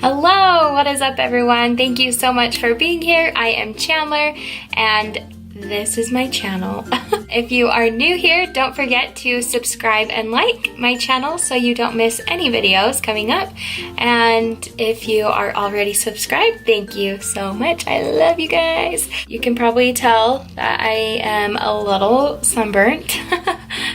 Hello, what is up everyone? Thank you so much for being here. I am Chandler and this is my channel. If you are new here, don't forget to subscribe and like my channel so you don't miss any videos coming up. And if you are already subscribed, thank you so much. I love you guys. You can probably tell that I am a little sunburnt.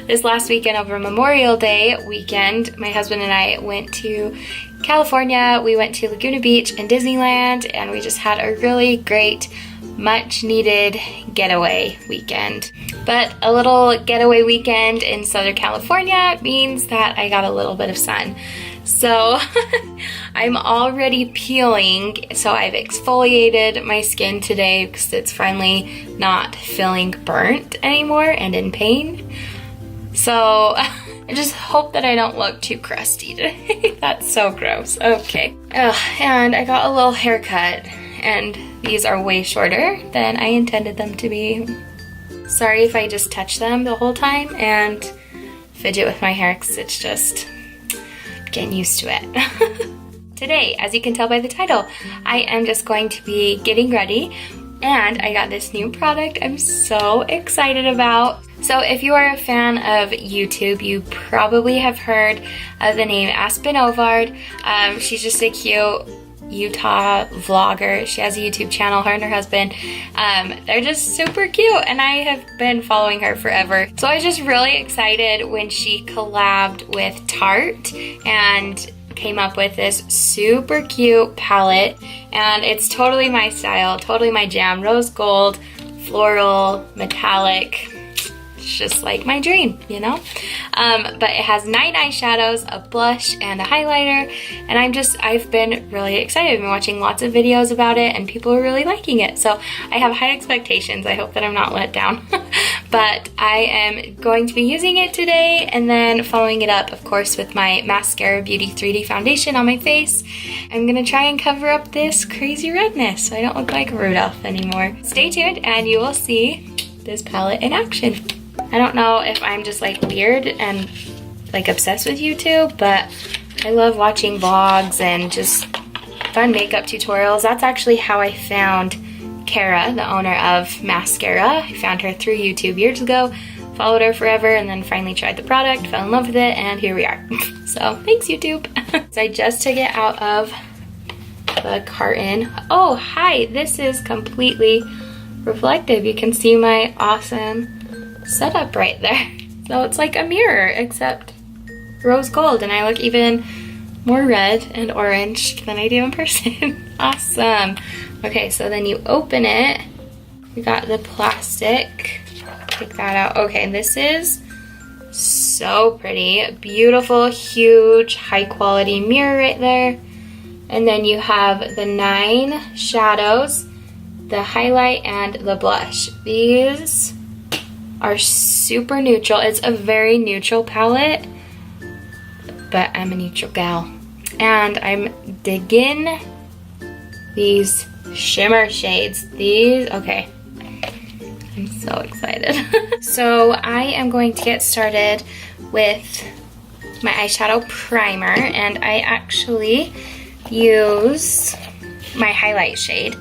This last weekend over Memorial Day weekend, my husband and I went to California. We went to Laguna Beach and Disneyland, and we just had a really great, much needed getaway weekend. But a little getaway weekend in Southern California means that I got a little bit of sun. So I'm already peeling, so I've exfoliated my skin today because it's finally not feeling burnt anymore and in pain. So I just hope that I don't look too crusty today. That's so gross. Okay. And I got a little haircut, and these are way shorter than I intended them to be. Sorry if I just touch them the whole time and fidget with my hair because it's just getting used to it. Today, as you can tell by the title, I am just going to be getting ready, and I got this new product I'm so excited about. So if you are a fan of YouTube, you probably have heard of the name AspynOvard. She's just a cute Utah vlogger. She has a YouTube channel, her and her husband. They're just super cute, and I have been following her forever. So I was just really excited when she collabed with Tarte and came up with this super cute palette, and it's totally my style, totally my jam. Rose gold, floral, metallic. It's just like my dream, you know? But it has 9 eyeshadows, a blush, and a highlighter, and I've been really excited. I've been watching lots of videos about it, and people are really liking it, so I have high expectations. I hope that I'm not let down. But I am going to be using it today, and then following it up, of course, with my Maskcara Beauty 3D foundation on my face. I'm gonna try and cover up this crazy redness so I don't look like Rudolph anymore. Stay tuned, and you will see this palette in action. I don't know if I'm just like weird and like obsessed with YouTube, but I love watching vlogs and just fun makeup tutorials. That's actually how I found Kara, the owner of Maskcara. I found her through YouTube years ago, followed her forever, and then finally tried the product, fell in love with it, and here we are. So thanks, YouTube. So I just took it out of the carton. Oh, hi, this is completely reflective. You can see my awesome setup right there. So it's like a mirror except rose gold, and I look even more red and orange than I do in person. Awesome. Okay, so then you open it. We got the plastic. Take that out. Okay, this is so pretty. Beautiful, huge, high quality mirror right there. And then you have the 9 shadows, the highlight, and the blush. These are super neutral. It's a very neutral palette, but I'm a neutral gal. And I'm digging these shimmer shades. Okay, I'm so excited. So I am going to get started with my eyeshadow primer, and I actually use my highlight shade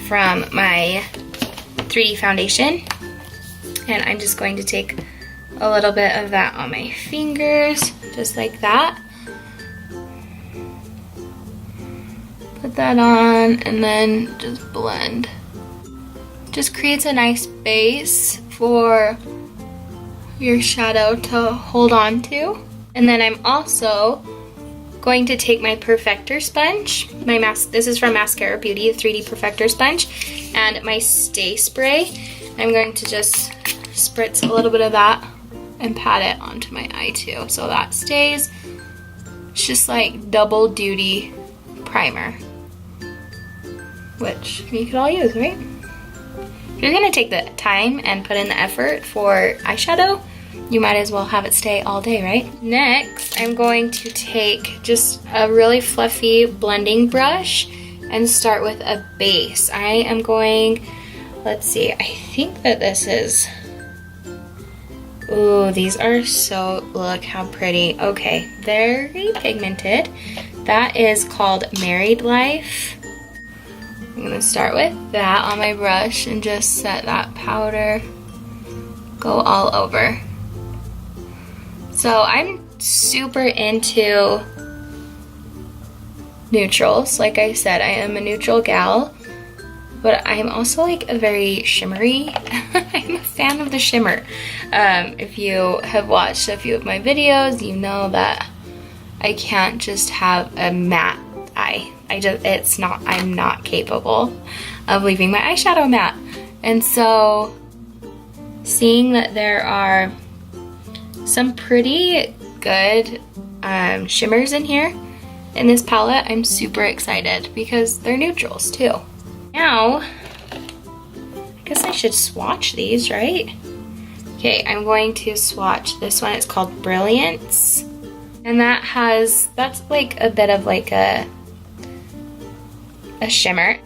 from my 3D foundation. And I'm just going to take a little bit of that on my fingers, just like that. Put that on and then just blend. Just creates a nice base for your shadow to hold on to. And then I'm also going to take my Perfector sponge. This is from Maskcara Beauty, a 3D Perfector sponge, and my Stay Spray. I'm going to just spritz a little bit of that and pat it onto my eye too, so that stays. It's just like double duty primer, which you could all use, right? If you're gonna take the time and put in the effort for eyeshadow, you might as well have it stay all day, right? Next, I'm going to take just a really fluffy blending brush and start with a base. I am going, let's see, I think that this is, ooh, these are so, look how pretty. Okay, very pigmented. That is called Married Life. I'm gonna start with that on my brush and just set that powder, go all over. So I'm super into neutrals. Like I said, I am a neutral gal, but I'm also like a very shimmery. I'm a fan of the shimmer. If you have watched a few of my videos, you know that I can't just have a matte eye. I'm not capable of leaving my eyeshadow matte. And so seeing that there are some pretty good shimmers in here in this palette, I'm super excited because they're neutrals too. Now, I guess I should swatch these, right? Okay, I'm going to swatch this one. It's called Brilliance. And that's like a bit of like a shimmer,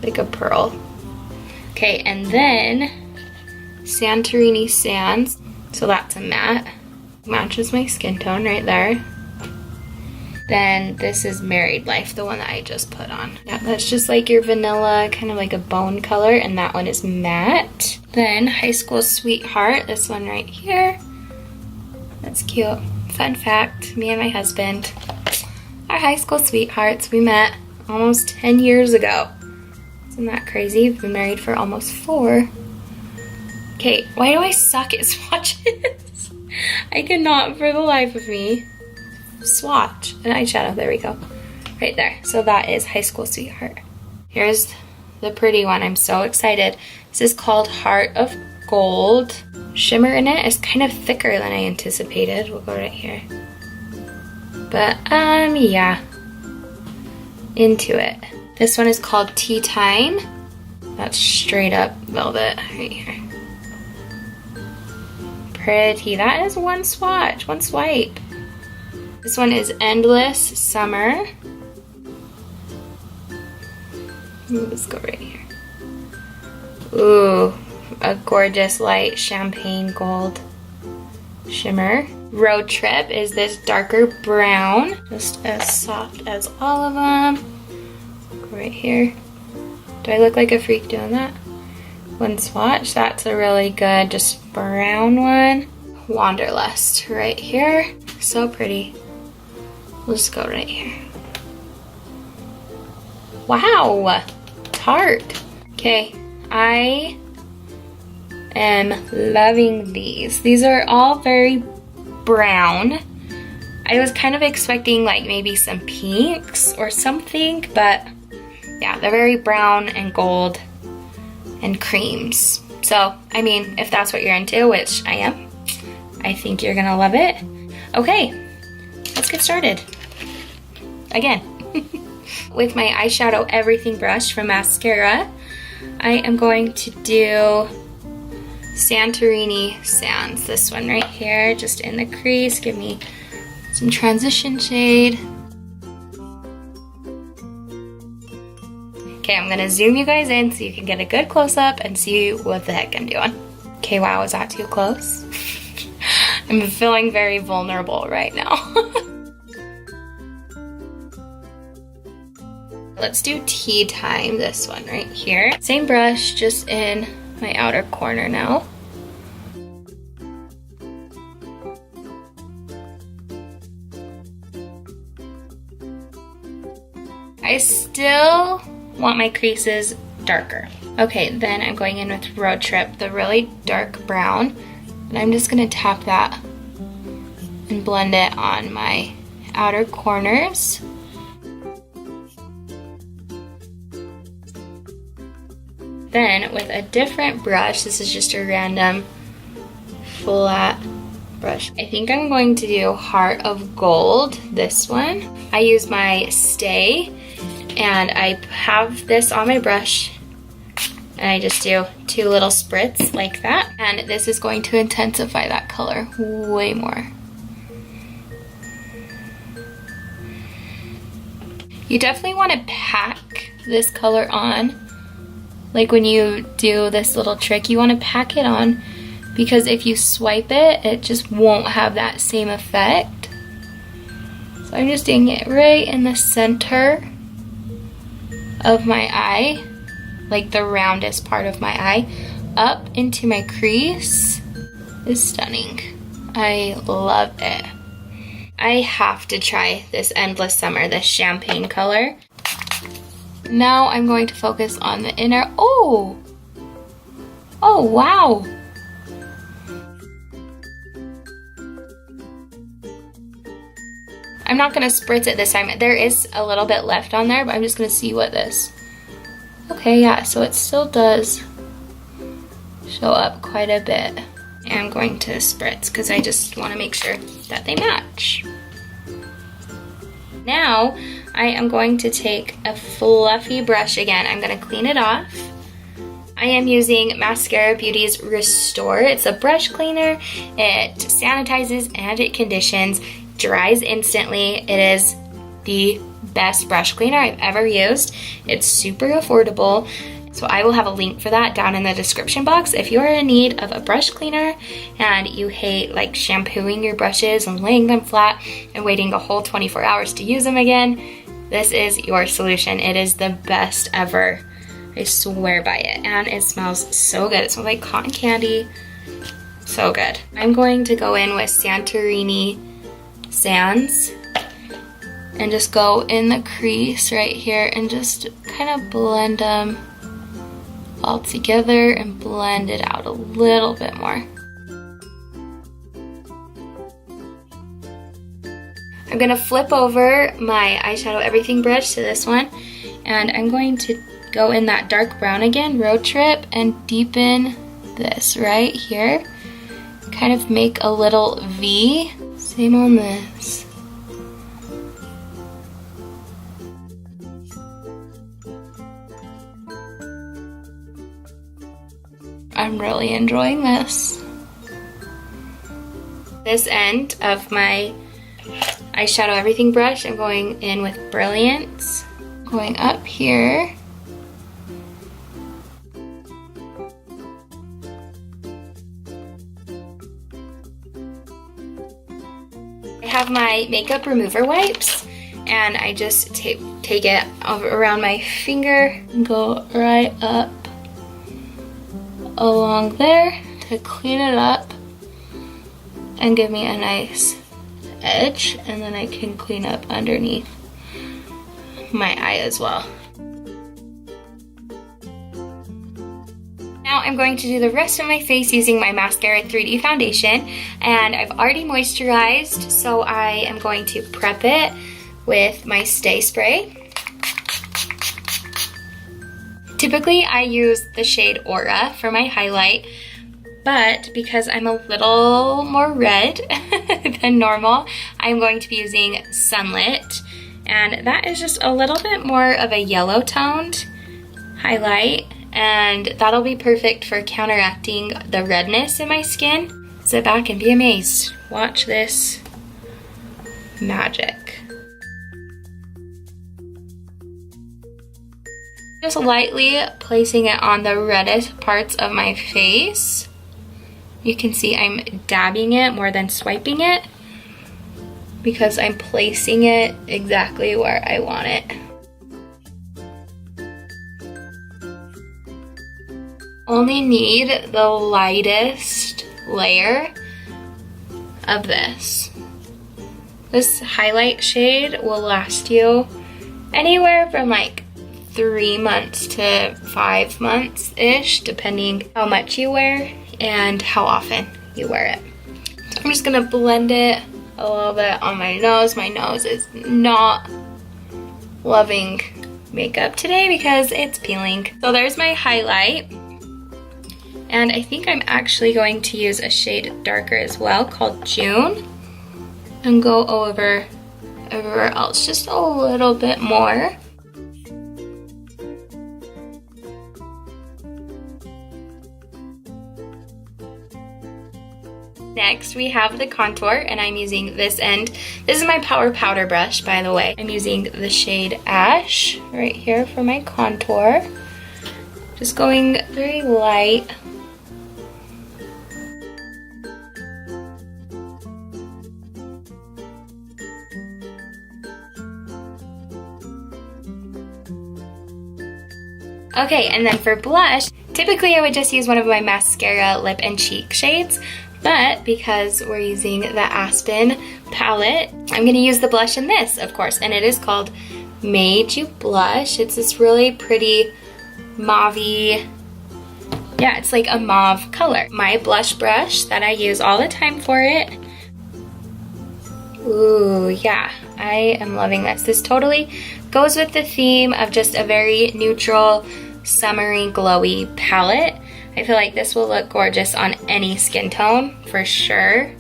like a pearl. Okay, and then Santorini Sands. So that's a matte. Matches my skin tone right there. Then this is Married Life, the one that I just put on. Yeah, that's just like your vanilla, kind of like a bone color, and that one is matte. Then High School Sweetheart, this one right here. That's cute. Fun fact, me and my husband are high school sweethearts. We met almost 10 years ago. Isn't that crazy? We've been married for almost 4. Okay, why do I suck at swatches? I cannot for the life of me swatch an eyeshadow. There we go. Right there. So that is High School Sweetheart. Here's the pretty one. I'm so excited. This is called Heart of Gold. Shimmer in it is kind of thicker than I anticipated. We'll go right here. But yeah, into it. This one is called Tea Time. That's straight up velvet right here. Pretty. That is one swatch, one swipe. This one is Endless Summer. Let's go right here. Ooh, a gorgeous light champagne gold shimmer. Road Trip is this darker brown, just as soft as all of them. Go right here. Do I look like a freak doing that? One swatch. That's a really good, just brown one. Wanderlust right here. So pretty. We'll just go right here. Wow, Tarte. Okay, I am loving these. These are all very brown. I was kind of expecting like maybe some pinks or something, but yeah, they're very brown and gold and creams. So, I mean, if that's what you're into, which I am, I think you're gonna love it. Okay, let's get started. Again, with my eyeshadow everything brush from Maskcara, I am going to do Santorini Sands. This one right here, just in the crease. Give me some transition shade. Okay, I'm gonna zoom you guys in so you can get a good close-up and see what the heck I'm doing. Okay, wow, is that too close? I'm feeling very vulnerable right now. Let's do Tea Time, this one right here. Same brush, just in my outer corner now. I still want my creases darker. Okay, then I'm going in with Road Trip, the really dark brown. And I'm just gonna tap that and blend it on my outer corners. Then with a different brush, this is just a random flat brush. I think I'm going to do Heart of Gold, this one. I use my Stay, and I have this on my brush, and I just do 2 little spritz like that. And this is going to intensify that color way more. You definitely want to pack this color on. Like when you do this little trick, you want to pack it on, because if you swipe it, it just won't have that same effect. So I'm just doing it right in the center of my eye, like the roundest part of my eye, up into my crease. Is stunning. I love it. I have to try this Endless Summer, this champagne color. Now I'm going to focus on the inner. Oh! Oh, wow! I'm not gonna spritz it this time. There is a little bit left on there, but I'm just gonna see what this. Okay, yeah, so it still does show up quite a bit. I'm going to spritz because I just want to make sure that they match. Now I am going to take a fluffy brush again. I'm going to clean it off. I am using Maskcara Beauty's Restore. It's a brush cleaner. It sanitizes and it conditions, dries instantly. It is the best brush cleaner I've ever used. It's super affordable. So I will have a link for that down in the description box. If you're in need of a brush cleaner and you hate like shampooing your brushes and laying them flat and waiting a whole 24 hours to use them again, this is your solution. It is the best ever. I swear by it. And it smells so good. It smells like cotton candy. So good. I'm going to go in with Santorini Sands and just go in the crease right here and just kind of blend them all together and blend it out a little bit more. I'm gonna flip over my eyeshadow everything brush to this one, and I'm going to go in that dark brown again, Road Trip, and deepen this right here. Kind of make a little V. Same on this. I'm really enjoying this. This end of my eyeshadow everything brush, I'm going in with Brilliance. Going up here. I have my makeup remover wipes, and I just take it around my finger and go right up along there to clean it up and give me a nice edge, and then I can clean up underneath my eye as well. Now I'm going to do the rest of my face using my Maskcara 3D foundation, and I've already moisturized, so I am going to prep it with my Stay Spray. Typically I use the shade Aura for my highlight, but because I'm a little more red than normal, I'm going to be using Sunlit, and that is just a little bit more of a yellow toned highlight, and that'll be perfect for counteracting the redness in my skin. Sit back and be amazed. Watch this magic. Just lightly placing it on the reddest parts of my face. You can see I'm dabbing it more than swiping it because I'm placing it exactly where I want it. Only need the lightest layer of this. This highlight shade will last you anywhere from like 3 months to 5 months-ish, depending how much you wear and how often you wear it. So I'm just gonna blend it a little bit on my nose. My nose is not loving makeup today because it's peeling. So there's my highlight. And I think I'm actually going to use a shade darker as well called June and go over everywhere else just a little bit more. Next, we have the contour, and I'm using this end. This is my Power Powder brush, by the way. I'm using the shade Ash right here for my contour. Just going very light. Okay, and then for blush, typically I would just use one of my mascara lip and cheek shades, but because we're using the Aspyn palette, I'm gonna use the blush in this, of course, and it is called Made You Blush. It's this really pretty mauve-y, yeah, it's like a mauve color. My blush brush that I use all the time for it. Ooh, yeah, I am loving this. This totally goes with the theme of just a very neutral, summery, glowy palette. I feel like this will look gorgeous on any skin tone, for sure.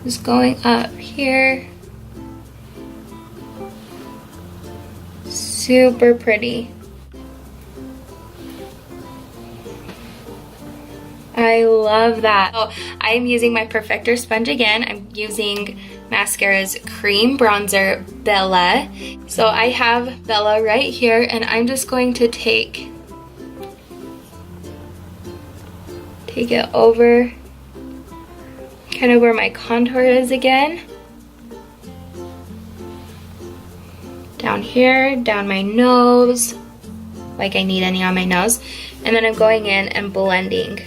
Just going up here. Super pretty. I love that. So I'm using my Perfector sponge again. I'm using Maskcara's Cream Bronzer Bella. So I have Bella right here, and I'm just going to take it over kind of where my contour is again. Down here, down my nose, like I need any on my nose. And then I'm going in and blending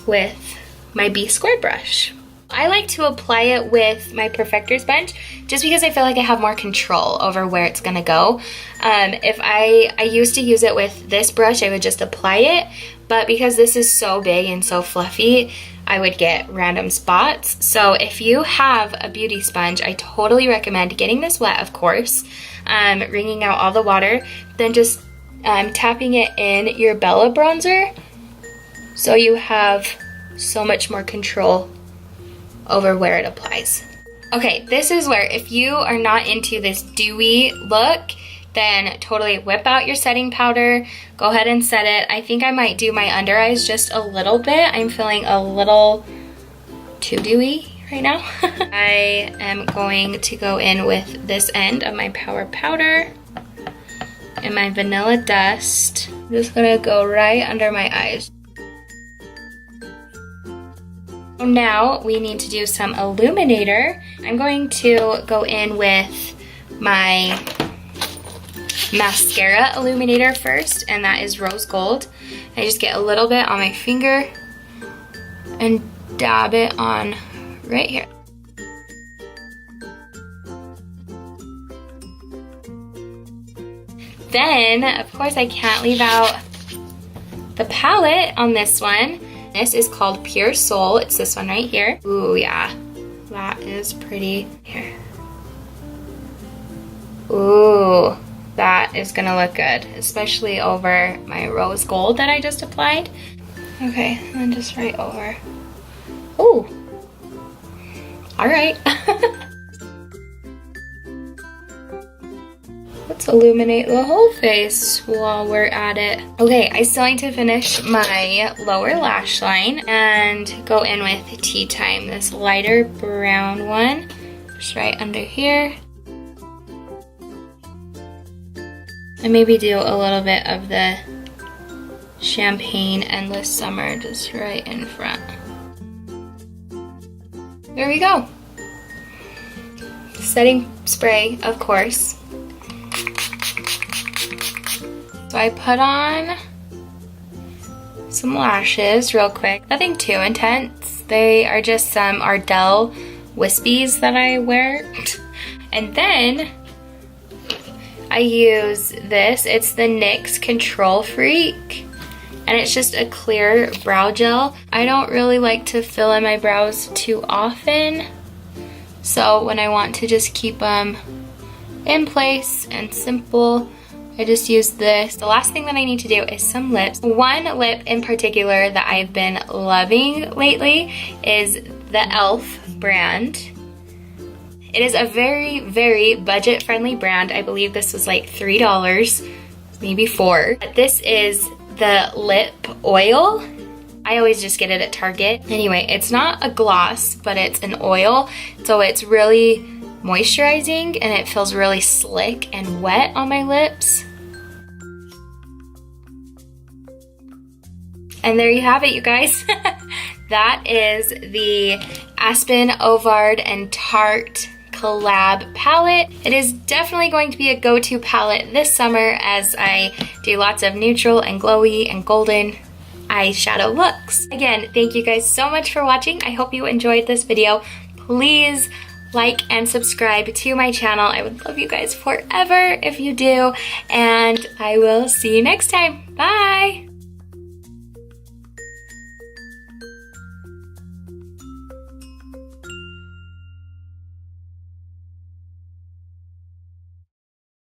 with my B² brush. I like to apply it with my Perfector sponge just because I feel like I have more control over where it's gonna go. If I used to use it with this brush, I would just apply it, but because this is so big and so fluffy, I would get random spots. So if you have a beauty sponge, I totally recommend getting this wet, of course, wringing out all the water, then just tapping it in your Bella bronzer so you have so much more control over where it applies. Okay, this is where if you are not into this dewy look, then totally whip out your setting powder, go ahead and set it. I think I might do my under eyes just a little bit. I'm feeling a little too dewy right now. I am going to go in with this end of my Power Powder and my Vanilla Dust. I'm just gonna go right under my eyes. Now we need to do some illuminator. I'm going to go in with my mascara illuminator first, and that is Rose Gold. I just get a little bit on my finger and dab it on right here. Then, of course, I can't leave out the palette on this one. This is called Pure Soul. It's this one right here. Ooh, yeah. That is pretty. Here. Ooh, that is gonna look good, especially over my rose gold that I just applied. Okay, and then just right over. Ooh. All right. Let's illuminate the whole face while we're at it. Okay, I still need to finish my lower lash line and go in with Tea Time, this lighter brown one, just right under here. And maybe do a little bit of the Champagne Endless Summer just right in front. There we go. Setting spray, of course. So I put on some lashes real quick. Nothing too intense. They are just some Ardell wispies that I wear. And then I use this. It's the NYX Control Freak. And it's just a clear brow gel. I don't really like to fill in my brows too often. So when I want to just keep them in place and simple, I just use this. The last thing that I need to do is some lips. One lip in particular that I've been loving lately is the e.l.f. brand. It is a very, very budget-friendly brand. I believe this was like $3, maybe $4. This is the lip oil. I always just get it at Target. Anyway, it's not a gloss, but it's an oil, so it's really moisturizing and it feels really slick and wet on my lips. And there you have it, you guys. That is the AspynOvard and Tarte collab palette. It is definitely going to be a go-to palette this summer as I do lots of neutral and glowy and golden eyeshadow looks. Again, thank you guys so much for watching. I hope you enjoyed this video. Please like and subscribe to my channel. I would love you guys forever if you do, and I will see you next time. Bye!